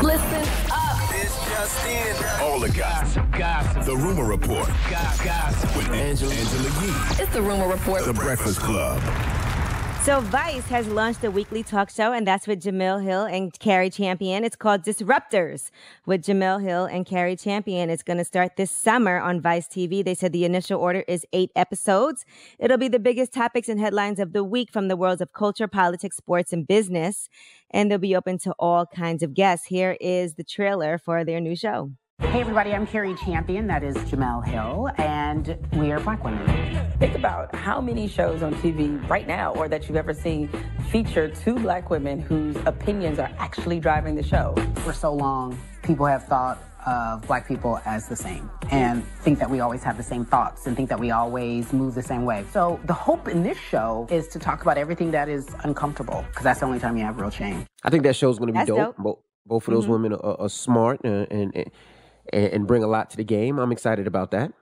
Listen up. This just in. All the gossip. The Rumor Report. Gossip. With Angela Yee. It's the Rumor Report. The Breakfast Club. So Vice has launched a weekly talk show, and that's with Jemele Hill and Carrie Champion. It's called Disruptors with Jemele Hill and Carrie Champion. It's going to start this summer on Vice TV. They said the initial order is 8 episodes. It'll be the biggest topics and headlines of the week from the worlds of culture, politics, sports, and business. And they'll be open to all kinds of guests. Here is the trailer for their new show. Hey everybody, I'm Carrie Champion, that is Jemele Hill, and we are Black women. Think about how many shows on TV right now or that you've ever seen feature 2 Black women whose opinions are actually driving the show. For so long, people have thought of Black people as the same and think that we always have the same thoughts and think that we always move the same way. So the hope in this show is to talk about everything that is uncomfortable, because that's the only time you have real change. I think that show's going to be dope. Dope. Both of those women are smart and bring a lot to the game. I'm excited about that.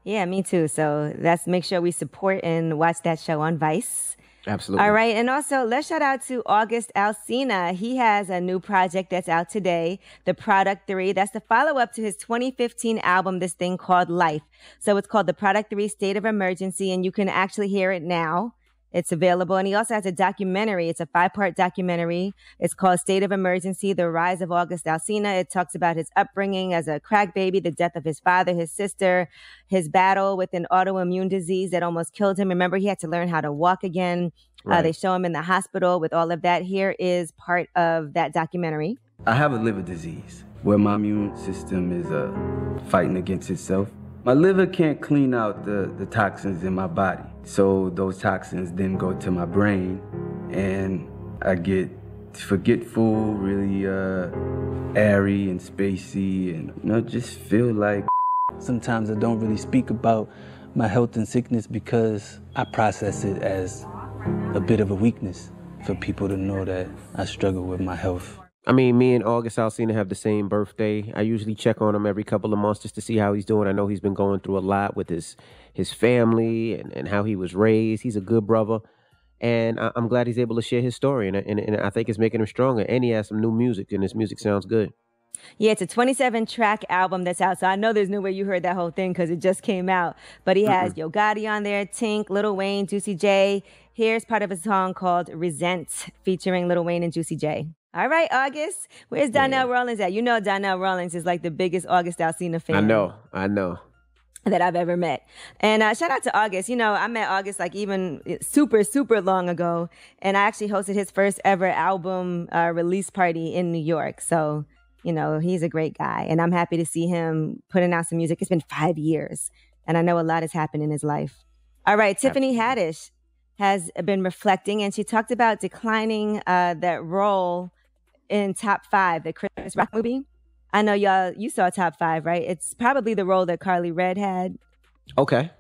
Yeah, me too. So let's make sure we support and watch that show on Vice. Absolutely. All right. And also, let's shout out to August Alsina. He has a new project that's out today, The Product 3. That's the follow-up to his 2015 album, this thing called Life. So it's called The Product 3 State of Emergency, and you can actually hear it now. It's available. And he also has a documentary. It's a 5-part documentary. It's called State of Emergency, The Rise of August Alsina. It talks about his upbringing as a crack baby, the death of his father, his sister, his battle with an autoimmune disease that almost killed him. Remember, he had to learn how to walk again. Right. They show him in the hospital with all of that. Here is part of that documentary. I have a liver disease where my immune system is fighting against itself. My liver can't clean out the toxins in my body. So those toxins then go to my brain and I get forgetful, really airy and spacey, and just feel like sometimes I don't really speak about my health and sickness because I process it as a bit of a weakness for people to know that I struggle with my health. I mean, me and August Alsina have the same birthday. I usually check on him every couple of months just to see how he's doing. I know he's been going through a lot with his family and how he was raised. He's a good brother. And I'm glad he's able to share his story. And I think it's making him stronger. And he has some new music, and his music sounds good. Yeah, it's a 27-track album that's out. So I know there's no way you heard that whole thing because it just came out. But he has Yo Gotti on there, Tink, Lil Wayne, Juicy J. Here's part of a song called Resent featuring Lil Wayne and Juicy J. All right, August. Where's Donnell Rawlings at? You know Donnell Rawlings is like the biggest August Alsina fan. I know. That I've ever met. And shout out to August. You know, I met August like even super, super long ago. And I actually hosted his first ever album release party in New York. So, you know, he's a great guy. And I'm happy to see him putting out some music. It's been 5 years. And I know a lot has happened in his life. All right, Tiffany Haddish has been reflecting. And she talked about declining that role in Top 5, the Chris Rock movie. I know you saw Top 5, right? It's probably the role that Carly Red had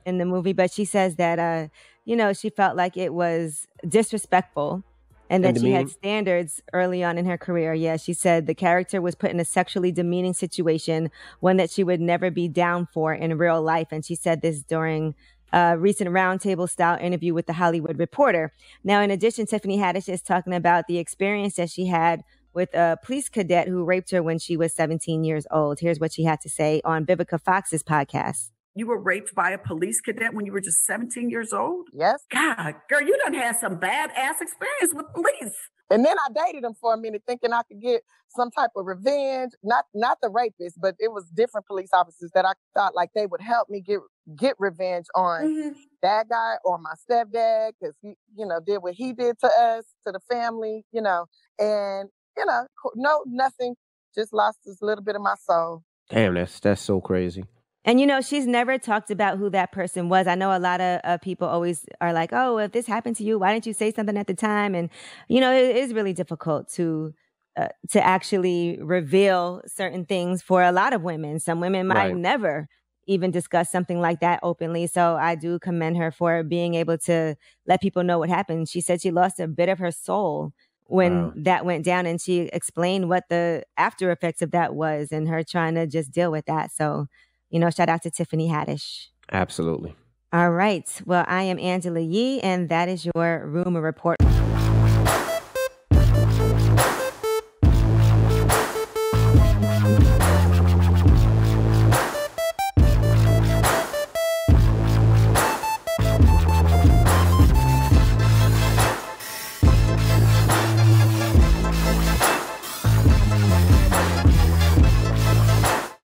in the movie. But she says that, she felt like it was disrespectful and that she had standards early on in her career. Yeah, she said the character was put in a sexually demeaning situation, one that she would never be down for in real life. And she said this during a recent roundtable style interview with The Hollywood Reporter. Now, in addition, Tiffany Haddish is talking about the experience that she had with a police cadet who raped her when she was 17 years old. Here's what she had to say on Vivica Fox's podcast. You were raped by a police cadet when you were just 17 years old? Yes. God, girl, you done had some bad-ass experience with police. And then I dated him for a minute thinking I could get some type of revenge. Not the rapist, but it was different police officers that I thought like they would help me get revenge on that guy or my stepdad because he, did what he did to us, to the family, and no, nothing. Just lost this little bit of my soul. Damn, that's so crazy. And, she's never talked about who that person was. I know a lot of people always are like, oh, if this happened to you, why didn't you say something at the time? And, it is really difficult to actually reveal certain things for a lot of women. Some women might never even discuss something like that openly. So I do commend her for being able to let people know what happened. She said she lost a bit of her soul when that went down, and she explained what the after effects of that was and her trying to just deal with that. So, shout out to Tiffany Haddish. Absolutely. All right. Well, I am Angela Yee, and that is your Rumor Report.